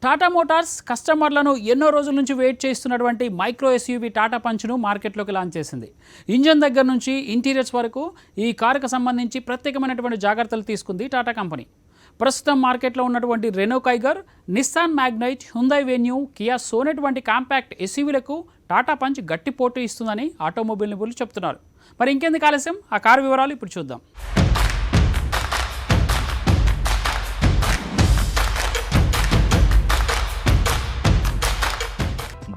Tata Motors కస్టమర్లను ఎన్నో రోజుల నుంచి వెయిట్ చేస్తున్నటువంటి మైక్రో ఎస్యూవీ టాటా పంచ్ను మార్కెట్లోకి లాంచ్ చేసింది. ఇంజన్ దగ్గర నుంచి ఇంటీరియర్స్ వరకు ఈ కారుకు సంబంధించి ప్రత్యేకమైనటువంటి జాగ్రత్తలు తీసుకుంది టాటా కంపెనీ. ప్రస్తుతం మార్కెట్లో ఉన్నటువంటి Renault Kiger, Nissan Magnite, Hyundai Venue, Kia Sonet వంటి కాంపాక్ట్ ఎస్యూవీలకు టాటా పంచ్ గట్టి పోటీ ఇస్తుందని ఆటోమొబైల్ నిపుణులు చెప్తున్నారు. మరి ఇంకెందుకు ఆలస్యం, ఆ కారు వివరాలు ఇప్పుడు చూద్దాం.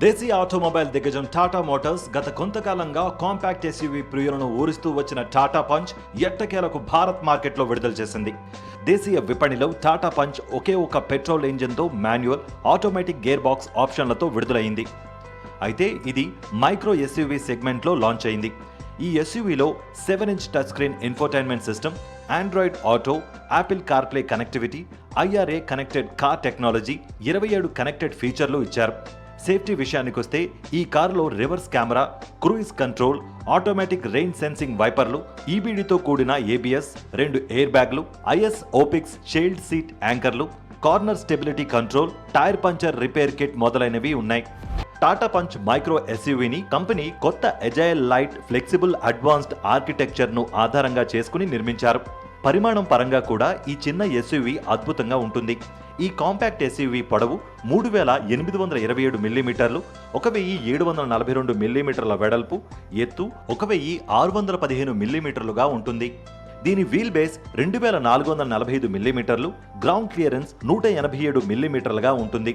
దేశీయ ఆటోమొబైల్ దిగ్గజం టాటా మోటార్స్ గత కొంతకాలంగా కాంపాక్ట్ ఎస్యూవీ ప్రియులను ఊరిస్తూ వచ్చిన టాటా పంచ్ ఎట్టకేలకు భారత్ మార్కెట్లో విడుదల చేసింది. దేశీయ విపణిలో టాటా పంచ్ ఒకే ఒక పెట్రోల్ ఇంజిన్తో మాన్యువల్, ఆటోమేటిక్ గేర్ బాక్స్ ఆప్షన్లతో విడుదలైంది. అయితే ఇది మైక్రో ఎస్యూవీ సెగ్మెంట్లో లాంచ్ అయింది. ఈ ఎస్యూవీలో 7-inch touch screen infotainment system, Android Auto, Apple CarPlay connectivity, IRA connected car technology, 27 connected ఫీచర్లు ఇచ్చారు. సేఫ్టీ విషయానికొస్తే ఈ కారులో reverse camera, cruise control, automatic rain sensing వైపర్లు, ఈబీడీతో కూడిన ABS, 2 ఎయిర్ బ్యాగ్లు, IS ఓపిక్స్ షీల్డ్ సీట్ యాంకర్లు, corner stability control, tyre puncture repair kit మొదలైనవి ఉన్నాయి. టాటా పంచ్ మైక్రో ఎస్యూవీని కంపెనీ కొత్త ఎజైల్, లైట్, ఫ్లెక్సిబుల్, అడ్వాన్స్డ్ ఆర్కిటెక్చర్ను ఆధారంగా చేసుకుని నిర్మించారు. పరిమాణం పరంగా కూడా ఈ చిన్న ఎస్యూవీ అద్భుతంగా ఉంటుంది. ఈ కాంపాక్ట్ ఎస్యూవీ పొడవు 3827 మిల్లీమీటర్లు, 1742 మిల్లీమీటర్ల వెడల్పు, ఎత్తు 1615 మిల్లీమీటర్లుగా ఉంటుంది. దీని వీల్ బేస్ 2445 మిల్లీమీటర్లు, గ్రౌండ్ క్లియరెన్స్ 187 మిల్లీమీటర్లుగా ఉంటుంది.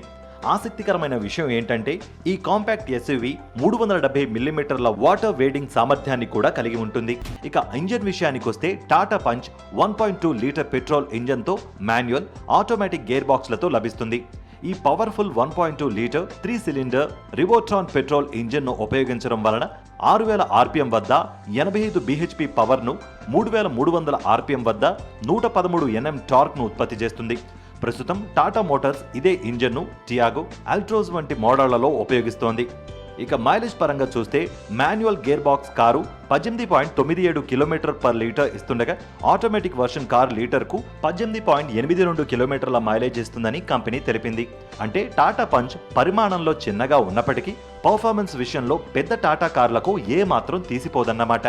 ఆసక్తికరమైన విషయం ఏంటంటే ఈ కాంపాక్ట్ ఎస్యూవీ 370 మిల్లీమీటర్ల వాటర్ వేడింగ్ సామర్థ్యాన్ని కూడా కలిగి ఉంటుంది. ఇక ఇంజన్ విషయానికి వస్తే టాటా పంచ్ 1.2 లీటర్ పెట్రోల్ ఇంజన్తో మాన్యువల్, ఆటోమేటిక్ గేర్ బాక్స్లతో లభిస్తుంది. ఈ powerful 1.2 litre 3 cylinder Revotron petrol ఇంజన్ను ఉపయోగించడం వలన 6000 RPM వద్ద 85 bhp పవర్ను, 3300 RPM వద్ద 113 Nm టార్క్ను ఉత్పత్తి చేస్తుంది. ప్రస్తుతం టాటా మోటార్స్ ఇదే ఇంజన్ను టియాగో, ఆల్ట్రోజ్ వంటి మోడళ్లలో ఉపయోగిస్తోంది. ఇక మైలేజ్ పరంగా చూస్తే మాన్యువల్ గేర్ బాక్స్ కారు 18.97 km/లీటర్ ఇస్తుండగా ఆటోమేటిక్ వర్షన్ కార్ లీటర్కు 18.82 కిలోమీటర్ల మైలేజ్ ఇస్తుందని కంపెనీ తెలిపింది. అంటే టాటా పంచ్ పరిమాణంలో చిన్నగా ఉన్నప్పటికీ పర్ఫార్మెన్స్ విషయంలో పెద్ద టాటా కార్లకు ఏ మాత్రం తీసిపోదన్నమాట.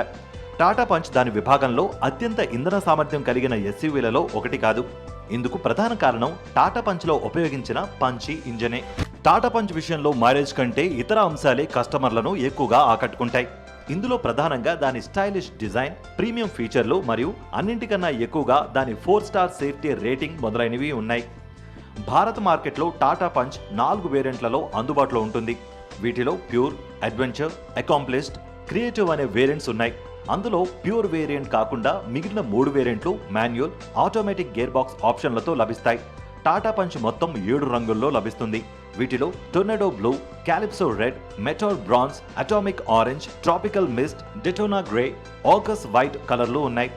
టాటా పంచ్ దాని విభాగంలో అత్యంత ఇంధన సామర్థ్యం కలిగిన ఎస్యూవీలలో ఒకటి కాదు. ఇందుకు ప్రధాన కారణం టాటా పంచ్లో ఉపయోగించిన పంచీ ఇంజనే. టాటా పంచ్ విషయంలో మైలేజ్ కంటే ఇతర అంశాలే కస్టమర్లను ఎక్కువగా ఆకట్టుకుంటాయి. ఇందులో ప్రధానంగా దాని స్టైలిష్ డిజైన్, ప్రీమియం ఫీచర్లు మరియు అన్నింటికన్నా ఎక్కువగా దాని 4 స్టార్ సేఫ్టీ రేటింగ్ మొదలైనవి ఉన్నాయి. భారత మార్కెట్లో టాటా పంచ్ 4 వేరియంట్లలో అందుబాటులో ఉంటుంది. వీటిలో ప్యూర్, అడ్వెంచర్, అకాంప్లిస్డ్, క్రియేటివ్ అనే వేరియంట్స్ ఉన్నాయి. అందులో ప్యూర్ వేరియంట్ కాకుండా మిగిలిన 3 వేరియంట్లు మాన్యువల్, ఆటోమేటిక్ గేర్ బాక్స్ ఆప్షన్లతో లభిస్తాయి. టాటా పంచ్ మొత్తం 7 రంగుల్లో లభిస్తుంది. వీటిలో tornado blue, calypso red, metal bronze, atomic orange, tropical mist, Daytona grey, orcus white కలర్లు ఉన్నాయి.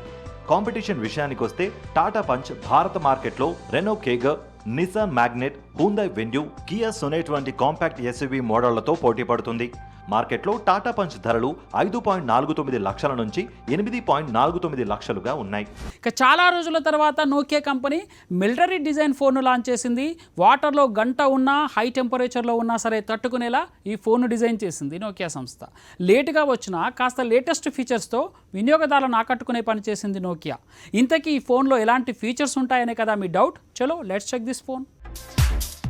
కాంపిటీషన్ విషయానికొస్తే టాటా పంచ్ భారత మార్కెట్లో Renault Kiger, Nissan Magnite, Hyundai Venue, Kia Sonet వంటి కాంపాక్ట్ ఎస్యూవీ మోడళ్లతో పోటీ పడుతుంది. మార్కెట్లో టాటా పంచ్ ధరలు 5.49 లక్షల నుంచి 8.49 లక్షలుగా ఉన్నాయి. ఇక చాలా రోజుల తర్వాత నోకియా కంపెనీ మిలిటరీ డిజైన్ ఫోన్ను లాంచ్ చేసింది. వాటర్లో గంట ఉన్నా, హై టెంపరేచర్లో ఉన్నా సరే తట్టుకునేలా ఈ ఫోన్ను డిజైన్ చేసింది నోకియా సంస్థ. లేటుగా వచ్చినా కాస్త లేటెస్ట్ ఫీచర్స్తో వినియోగదారులను ఆకట్టుకునే పని చేసింది నోకియా. ఇంతకీ ఈ ఫోన్లో ఎలాంటి ఫీచర్స్ ఉంటాయనే కదా మీ డౌట్. చలో let's check this phone.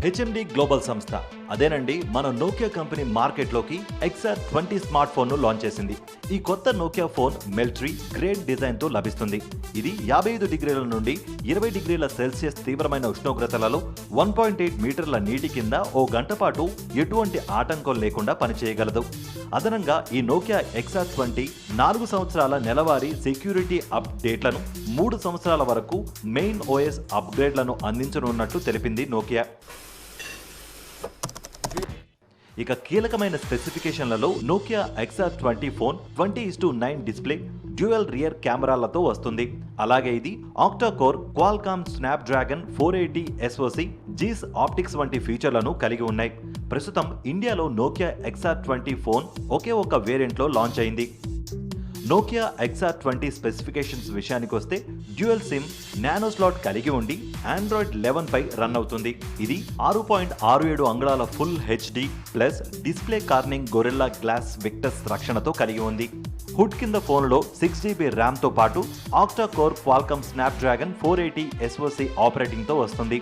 HMD Global సంస్థ, అదేనండి మన నోకియా కంపెనీ మార్కెట్లోకి XR20 స్మార్ట్ ఫోన్ను లాంచ్ చేసింది. ఈ కొత్త నోకియా ఫోన్ మిలిటరీ గ్రేడ్ డిజైన్తో లభిస్తుంది. ఇది 55 డిగ్రీల నుండి 20 డిగ్రీల సెల్సియస్ తీవ్రమైన ఉష్ణోగ్రతలలో 1.8 మీటర్ల నీటి కింద ఓ గంట పాటు ఎటువంటి ఆటంకం లేకుండా పనిచేయగలదు. అదనంగా ఈ నోకియా XR20 4 సంవత్సరాల నెలవారీ సెక్యూరిటీ అప్డేట్లను, 3 సంవత్సరాల వరకు మెయిన్ OS అప్గ్రేడ్లను అందించనున్నట్టు తెలిపింది నోకియా. ఇక కీలకమైన స్పెసిఫికేషన్లలో Nokia XR20 phone 20:9 display, dual rear కెమెరాలతో వస్తుంది. అలాగే ఇది octa core, Qualcomm Snapdragon 480 SoC, Zeiss optics వంటి ఫీచర్లను కలిగి ఉన్నాయి. ప్రస్తుతం ఇండియాలో నోకియా XR20 ఫోన్ ఒకే ఒక వేరియంట్లో లాంచ్ అయింది. నోకియా XR20 స్పెసిఫికేషన్స్ విషయానికి వస్తే డ్యూయల్ సిమ్ నానో స్లాట్ కలిగి ఉండి ఆండ్రాయిడ్ 11 పై రన్ అవుతుంది. ఇది 6.67 అంగుళాల full HD plus display Corning Gorilla Glass Victus రక్షణతో కలిగి ఉంది. హుడ్ కింద ఫోన్లో 6GB ర్యామ్ తో పాటు octa core Qualcomm Snapdragon 480 SoC operating తో వస్తుంది.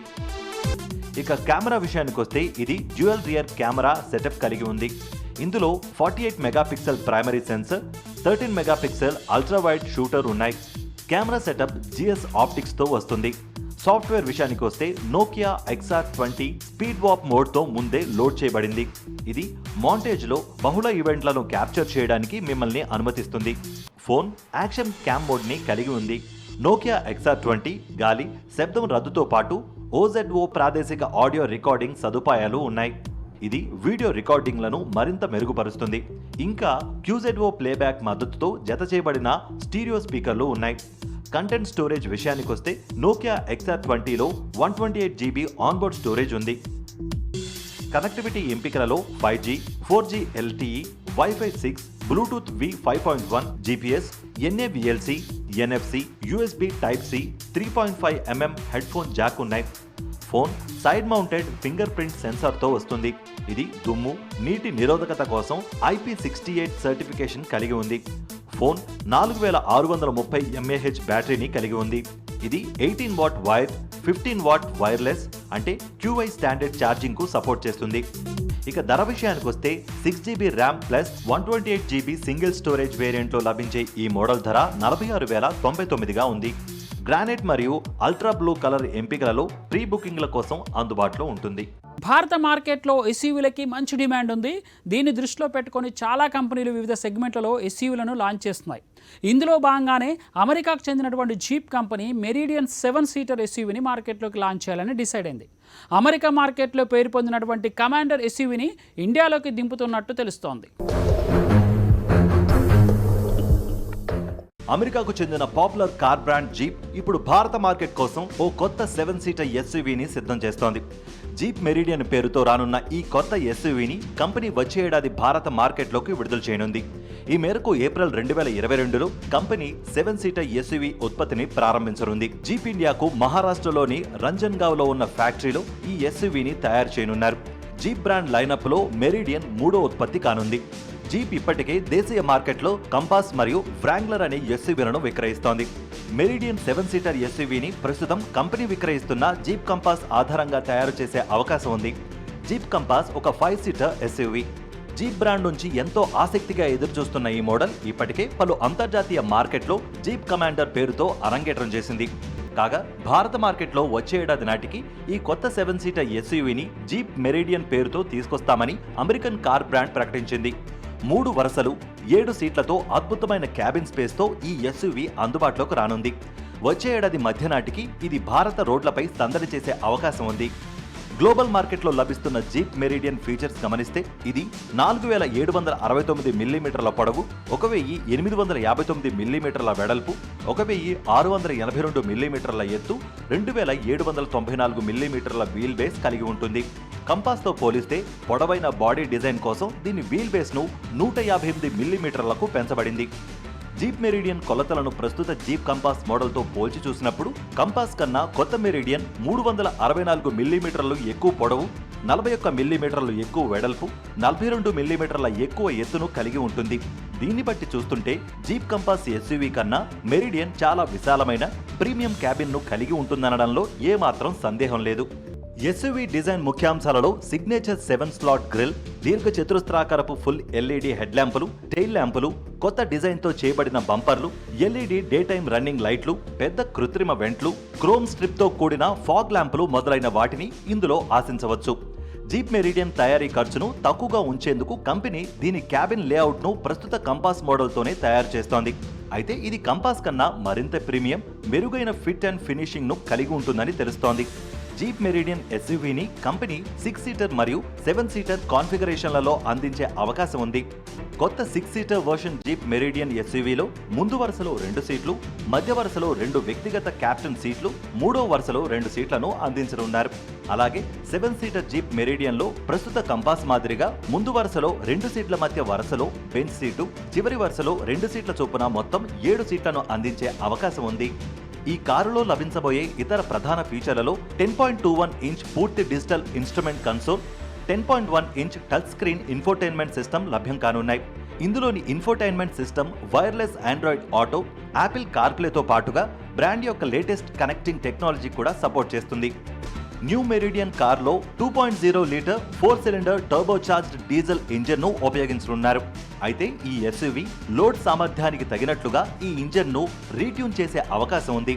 ఇక కెమెరా విషయానికి వస్తే ఇది డ్యూయల్ రియర్ కెమెరా సెటప్ కలిగి ఉంది. ఇందులో 48 megapixel primary sensor, 13 megapixel ultra wide shooter ఉన్నాయి. కెమెరా సెటప్ GS ఆప్టిక్స్ తో వస్తుంది. సాఫ్ట్వేర్ విషయానికి వస్తే నోకియా XR20 స్పీడ్ వాప్ మోడ్తో ముందే లోడ్ చేయబడింది. ఇది మాంటేజ్లో బహుళ ఈవెంట్లను క్యాప్చర్ చేయడానికి మిమ్మల్ని అనుమతిస్తుంది. ఫోన్ యాక్షన్ క్యామ్ మోడ్ని కలిగి ఉంది. నోకియా XR20 గాలి, శబ్దం రద్దుతో పాటు OZO ప్రాదేశిక ఆడియో రికార్డింగ్ సదుపాయాలు ఉన్నాయి. ఇది వీడియో రికార్డింగ్లను మరింత మెరుగుపరుస్తుంది. ఇంకా QZO ప్లేబ్యాక్ మద్దతుతో జత చేయబడిన స్టీరియో స్పీకర్లు ఉన్నాయి. కంటెంట్ స్టోరేజ్ విషయానికి వస్తే నోకియా XR20లో 128GB ఆన్బోర్డ్ స్టోరేజ్ ఉంది. కనెక్టివిటీ ఎంపికలలో 5G, 4G LTE, Wi-Fi 6, Bluetooth V 5.1, GPS, NAVLC, NFC, USB Type-C, 3.5mm headphone jack ఉన్నాయి. Phone side mounted fingerprint సెన్సార్తో వస్తుంది. ఇది దుమ్ము, నీటి నిరోధకత కోసం IP68 సర్టిఫికేషన్ కలిగి ఉంది. ఫోన్ 4630 mAh బ్యాటరీని కలిగి ఉంది. ఇది 18 వాట్ వైర్, 15 వాట్ వైర్లెస్ అంటే QI స్టాండర్డ్ ఛార్జింగ్ కు సపోర్ట్ చేస్తుంది. ఇక ధర విషయానికి వస్తే 6GB RAM plus 128GB single storage వేరియంట్లో లభించే ఈ మోడల్ ధర 46,099గా ఉంది. గ్రానైట్ మరియు అల్ట్రా బ్లూ కలర్ ఎంపికలలో ప్రీ బుకింగ్ల కోసం అందుబాటులో ఉంటుంది. భారత మార్కెట్లో ఎస్యూవీలకి మంచి డిమాండ్ ఉంది. దీన్ని దృష్టిలో పెట్టుకొని చాలా కంపెనీలు వివిధ సెగ్మెంట్లలో ఎస్యూవీలను లాంచ్ చేస్తున్నాయి. ఇందులో భాగంగానే అమెరికాకు చెందినటువంటి జీప్ కంపెనీ మెరిడియన్ 7 సీటర్ ఎస్యూవీని మార్కెట్లోకి లాంచ్ చేయాలని డిసైడ్ అయింది. అమెరికా మార్కెట్లో పేరు పొందినటువంటి కమాండర్ ఎస్యూవీని ఇండియాలోకి దింపుతున్నట్టు తెలుస్తోంది. అమెరికాకు చెందిన పాపులర్ కార్ బ్రాండ్ జీప్ ఇప్పుడు భారత మార్కెట్ కోసం ఓ కొత్త 7 సీటర్ ఎస్యూవీని సిద్ధం చేస్తోంది. జీప్ మెరిడియన్ పేరుతో రానున్న ఈ కొత్త ఎస్యూవీని కంపెనీ వచ్చే ఏడాది భారత మార్కెట్లోకి విడుదల చేయనుంది. ఈ మేరకు ఏప్రిల్ 2022లో కంపెనీ 7 సీటర్ ఎస్యూవీ ఉత్పత్తిని ప్రారంభించనుంది. జీప్ ఇండియాకు మహారాష్ట్రలోని రంజన్గావ్లో ఉన్న ఫ్యాక్టరీలో ఈ ఎస్యూవీని తయారు చేయనున్నారు. జీప్ బ్రాండ్ లైనప్లో మెరిడియన్ 3వ ఉత్పత్తి కానుంది. జీప్ ఇప్పటికే దేశీయ మార్కెట్లో కంపాస్ మరియు వ్రాంగ్లర్ అనే ఎస్యూవీలను విక్రయిస్తోంది. మెరిడియన్ 7 సీటర్ ఎస్యూవీని ప్రస్తుతం కంపెనీ విక్రయిస్తున్న జీప్ కంపాస్ ఆధారంగా తయారు చేసే అవకాశం ఉంది. జీప్ కంపాస్ ఒక 5 సీటర్ ఎస్యూవీ. జీప్ బ్రాండ్ నుంచి ఎంతో ఆసక్తిగా ఎదురుచూస్తున్న ఈ మోడల్ ఇప్పటికే పలు అంతర్జాతీయ మార్కెట్లో జీప్ కమాండర్ పేరుతో అరంగేట్రం చేసింది. కాగా భారత మార్కెట్లో వచ్చే ఏడాది నాటికి ఈ కొత్త 7 సీటర్ ఎస్యూవీని జీప్ మెరిడియన్ పేరుతో తీసుకొస్తామని అమెరికన్ కార్ బ్రాండ్ ప్రకటించింది. 3 వరుసలు 7 సీట్లతో అద్భుతమైన క్యాబిన్ స్పేస్తో ఈ ఎస్యూవీ అందుబాటులోకి రానుంది. వచ్చే ఏడాది మధ్య నాటికి ఇది భారత రోడ్లపై సందడి చేసే అవకాశం ఉంది. గ్లోబల్ మార్కెట్లో లభిస్తున్న జీప్ మెరిడియన్ ఫీచర్స్ గమనిస్తే ఇది 4769 మిల్లీమీటర్ల పొడవు, 1859 మిల్లీమీటర్ల వెడల్పు, 1682 మిల్లీమీటర్ల ఎత్తు, 2794 మిల్లీమీటర్ల వీల్ బేస్ కలిగి ఉంటుంది. కంపాస్తో పోలిస్తే పొడవైన బాడీ డిజైన్ కోసం దీని వీల్ బేస్ను 158 మిల్లీమీటర్లకు పెంచబడింది. జీప్ మెరిడియన్ కొలతలను ప్రస్తుత జీప్ కంపాస్ మోడల్తో పోల్చి చూసినప్పుడు కంపాస్ కన్నా కొత్త మెరిడియన్ 364 మిల్లీమీటర్లు ఎక్కువ పొడవు, 41 మిల్లీమీటర్లు ఎక్కువ వెడల్పు, 42 మిల్లీమీటర్ల ఎక్కువ ఎత్తును కలిగి ఉంటుంది. దీన్ని బట్టి చూస్తుంటే జీప్ కంపాస్ ఎస్యూవీ కన్నా మెరిడియన్ చాలా విశాలమైన ప్రీమియం క్యాబిన్ను కలిగి ఉంటుందనడంలో ఏమాత్రం సందేహం లేదు. ఎస్యూవీ డిజైన్ ముఖ్యాంశాలలో సిగ్నేచర్ 7 స్లాట్ గ్రిల్, దీర్ఘ చతురస్రాకారపు ఫుల్ LED హెడ్ ల్యాంపులు, టెయిల్ ల్యాంపులు, కొత్త డిజైన్తో చేయబడిన బంపర్లు, LED డే టైమ్ రన్నింగ్ లైట్లు, పెద్ద కృత్రిమ వెంట్లు, క్రోమ్ స్ట్రిప్తో కూడిన ఫాగ్ ల్యాంపులు మొదలైన వాటిని ఇందులో ఆశించవచ్చు. జీప్ మెరిడియన్ తయారీ ఖర్చును తక్కువగా ఉంచేందుకు కంపెనీ దీని క్యాబిన్ లేఅవుట్ను ప్రస్తుత కంపాస్ మోడల్తోనే తయారు చేస్తోంది. అయితే ఇది కంపాస్ కన్నా మరింత ప్రీమియం, మెరుగైన ఫిట్ అండ్ ఫినిషింగ్ను కలిగి ఉంటుందని తెలుస్తోంది. జీప్ మెరిడియన్ ఎస్యూవీని కంపెనీ 6 సీటర్ మరియు 7 సీటర్ కాన్ఫిగరేషన్లలో అందించే అవకాశం ఉంది. కొత్త 6 సీటర్ వర్షన్ జీప్ మెరిడియన్ ఎస్యూవీలో ముందు వరుసలో 2 సీట్లు, మధ్య వరుసలో 2 వ్యక్తిగత క్యాప్టెన్ సీట్లు, మూడో వరుసలో 2 సీట్లను అందించనున్నారు. అలాగే 7 సీటర్ జీప్ మెరిడియన్లో ప్రస్తుత కంపాస్ మాదిరిగా ముందు వరుసలో 2 సీట్ల మధ్య వరుసలో బెంచ్ సీటు, చివరి వరుసలో 2 సీట్ల చొప్పున మొత్తం 7 సీట్లను అందించే అవకాశం ఉంది. ఈ కారులో లభించబోయే ఇతర ప్రధాన ఫీచర్లలో 10.21 ఇంచ్ పూర్తి digital instrument console, 10.1 inch touch screen infotainment system లభ్యం కానున్నాయి. ఇందులోని infotainment system wireless Android Auto, Apple కార్ప్లేతో పాటుగా బ్రాండ్ యొక్క లేటెస్ట్ కనెక్టింగ్ టెక్నాలజీ కూడా సపోర్ట్ చేస్తుంది. న్యూ మెరిడియన్ కార్లో 2.0 లీటర్ 4 సిలిండర్ టర్బోచార్జ్డ్ డీజిల్ ఇంజన్ను ఉపయోగించనున్నారు. అయితే ఈ ఎస్యూవీ లోడ్ సామర్థ్యానికి తగినట్లుగా ఈ ఇంజన్ను రీట్యూన్ చేసే అవకాశం ఉంది.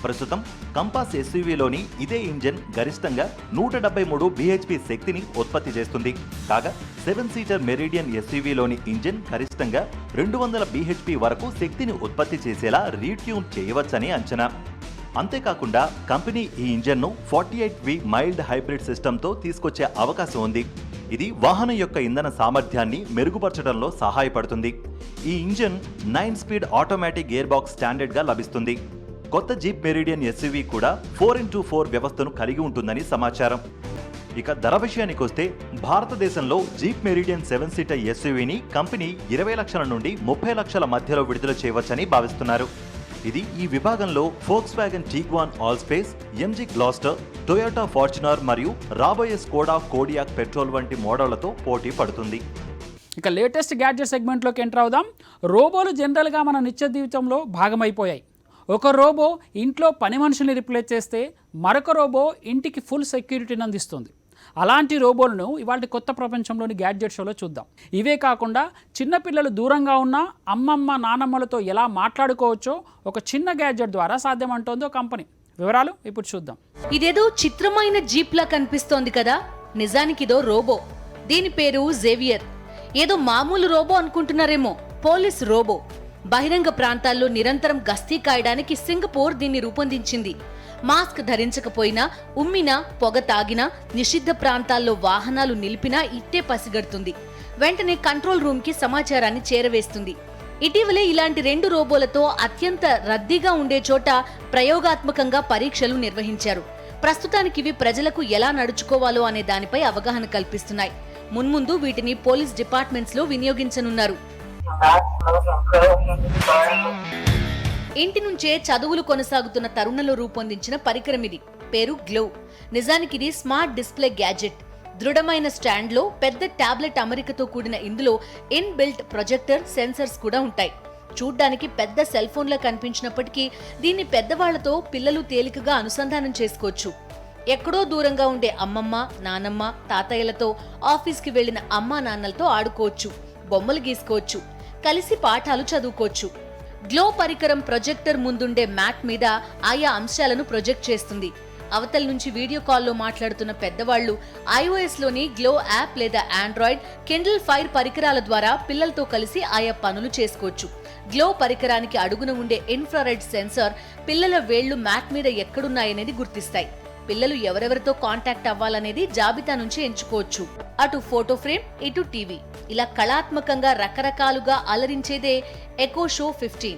ప్రస్తుతం కంపాస్ ఎస్యూవీలోని ఇదే ఇంజన్ గరిష్టంగా 173 bhp శక్తిని ఉత్పత్తి చేస్తుంది. కాగా 7 సీటర్ మెరిడియన్ ఎస్యూవీలోని ఇంజన్ గరిష్టంగా 200 bhp వరకు శక్తిని ఉత్పత్తి చేసేలా రీట్యూన్ చేయవచ్చని అంచనా. అంతేకాకుండా కంపెనీ ఈ ఇంజన్ను 48V మైల్డ్ హైబ్రిడ్ సిస్టంతో తీసుకొచ్చే అవకాశం ఉంది. ఇది వాహనం యొక్క ఇంధన సామర్థ్యాన్ని మెరుగుపరచడంలో సహాయపడుతుంది. ఈ engine 9 speed automatic gear box స్టాండర్డ్గా లభిస్తుంది. కొత్త జీప్ మెరిడియన్ ఎస్యూవీ కూడా 4x4 వ్యవస్థను కలిగి ఉంటుందని సమాచారం. ఇక ధర విషయానికి వస్తే భారతదేశంలో జీప్ మెరిడియన్ 7 సీటర్ ఎస్యూవీని కంపెనీ 20 లక్షల నుండి 30 లక్షల మధ్యలో విడుదల చేయవచ్చని భావిస్తున్నారు. ఇది ఈ విభాగంలో Volkswagen Tiguan Allspace, MG Gloster, Toyota Fortuner మరియు రాబోయే స్కోడా కోడియాక్ పెట్రోల్ వంటి మోడళ్లతో పోటీ పడుతుంది. ఇక లేటెస్ట్ గ్యాడ్జెట్ సెగ్మెంట్లోకి ఎంటర్ అవుదాం. రోబోలు జనరల్గా మన నిత్య జీవితంలో భాగమైపోయాయి. ఒక రోబో ఇంట్లో పని మనుషుల్ని రిప్లేస్ చేస్తే మరొక రోబో ఇంటికి ఫుల్ సెక్యూరిటీని అందిస్తుంది. అలాంటి రోబోలను ఇవాళ కొత్త ప్రపంచంలోని గ్యాడ్జెట్ షోలో చూద్దాం. ఇవే కాకుండా చిన్నపిల్లలు దూరంగా ఉన్న అమ్మమ్మ నానమ్మలతో ఎలా మాట్లాడుకోవచ్చో ఒక చిన్న గ్యాడ్జెట్ ద్వారా సాధ్యమంటోంది ఒక కంపెనీ. వివరాలు ఇప్పుడు చూద్దాం. ఇదేదో చిత్రమైన జీప్ లా కనిపిస్తోంది కదా, నిజానికి ఇదో రోబో. దీని పేరు జేవియర్. ఏదో మామూలు రోబో అనుకుంటున్నారేమో, పోలీస్ రోబో. బహిరంగ ప్రాంతాల్లో నిరంతరం గస్తీ కాయడానికి సింగపూర్ దీన్ని రూపొందించింది. మాస్క్ ధరించకపోయినా, ఉమ్మినా, పొగ తాగినా, నిషిద్ధ ప్రాంతాల్లో వాహనాలు నిలిపినా ఇట్టే పసిగడుతుంది. వెంటనే కంట్రోల్ రూమ్ కి సమాచారాన్ని చేరవేస్తుంది. ఇటీవలే ఇలాంటి 2 రోబోలతో అత్యంత రద్దీగా ఉండే చోట ప్రయోగాత్మకంగా పరీక్షలు నిర్వహించారు. ప్రస్తుతానికి ఇవి ప్రజలకు ఎలా నడుచుకోవాలో అనే దానిపై అవగాహన కల్పిస్తున్నాయి. మున్ముందు వీటిని పోలీస్ డిపార్ట్మెంట్స్ లో వినియోగించనున్నారు. ఇంటి నుంచే చదువులు కొనసాగుతున్న తరుణంలో రూపొందించిన పరికరం ఇది. పేరు గ్లో. నిజానికి ఇది స్మార్ట్ డిస్ప్లే గ్యాడ్జెట్. దృఢమైన స్టాండ్లో పెద్ద టాబ్లెట్ అమరికతో కూడిన ఇందులో ఇన్ బిల్ట్ ప్రొజెక్టర్, సెన్సర్స్ కూడా ఉంటాయి. చూడ్డానికి పెద్ద సెల్ ఫోన్లా కనిపించినప్పటికీ దీన్ని పెద్దవాళ్లతో పిల్లలు తేలికగా అనుసంధానం చేసుకోవచ్చు. ఎక్కడో దూరంగా ఉండే అమ్మమ్మ, నానమ్మ, తాతయ్యలతో, ఆఫీస్కి వెళ్లిన అమ్మా నాన్నలతో ఆడుకోవచ్చు, బొమ్మలు గీసుకోవచ్చు, కలిసి పాఠాలు చదువుకోవచ్చు. గ్లో పరికరం ప్రొజెక్టర్ ముందుండే మ్యాట్ మీద ఆయా అంశాలను ప్రొజెక్ట్ చేస్తుంది. అవతల నుంచి వీడియో కాల్లో మాట్లాడుతున్న పెద్దవాళ్లు iOS లోని గ్లో యాప్ లేదా ఆండ్రాయిడ్, కిండిల్ ఫైర్ పరికరాల ద్వారా పిల్లలతో కలిసి ఆయా పనులు చేసుకోవచ్చు. గ్లో పరికరానికి అడుగున ఉండే ఇన్ఫ్రారెడ్ సెన్సార్ పిల్లల వేళ్లు మ్యాట్ మీద ఎక్కడున్నాయనేది గుర్తిస్తాయి. పిల్లలు ఎవరెవరితో కాంటాక్ట్ అవ్వాలనేది జాబితా నుంచి ఎంచుకోవచ్చు. అటు ఫోటో ఫ్రేమ్, ఇటు టీవీ, ఇలా కళాత్మకంగా రకరకాలుగా అలరించేదే ఎకో షో 15.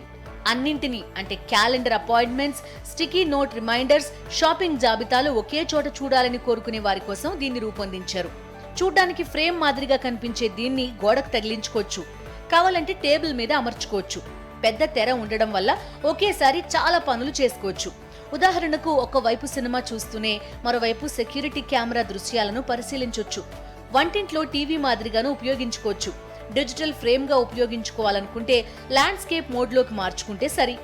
అన్నింటినీ అంటే calendar appointments, sticky note reminders, shopping జాబితాలు ఒకే చోట చూడాలని కోరుకునే వారి కోసం దీన్ని రూపొందించారు. చూడ్డానికి ఫ్రేమ్ మాదిరిగా కనిపించే దీన్ని గోడకు తగిలించుకోవచ్చు, కావాలంటే టేబుల్ మీద అమర్చుకోవచ్చు. పెద్ద తెర ఉండడం వల్ల ఒకేసారి చాలా పనులు చేసుకోవచ్చు. ఉదాహరణకు ఒకవైపు సినిమా చూస్తూనే మరోవైపు సెక్యూరిటీ కెమెరా దృశ్యాలను పరిశీలించొచ్చు. వంటింట్లో టీవీ మాదిరిగాను ఉపయోగించుకోవచ్చు. డిజిటల్ ఫ్రేమ్ గా ఉపయోగించుకోవాలనుకుంటే ల్యాండ్స్కేప్ మోడ్లోకి మార్చుకుంటే సరి.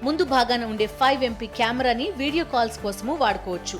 ముందు భాగాన ఉండే 5MP కెమెరాని వీడియో కాల్స్ కోసము వాడుకోవచ్చు.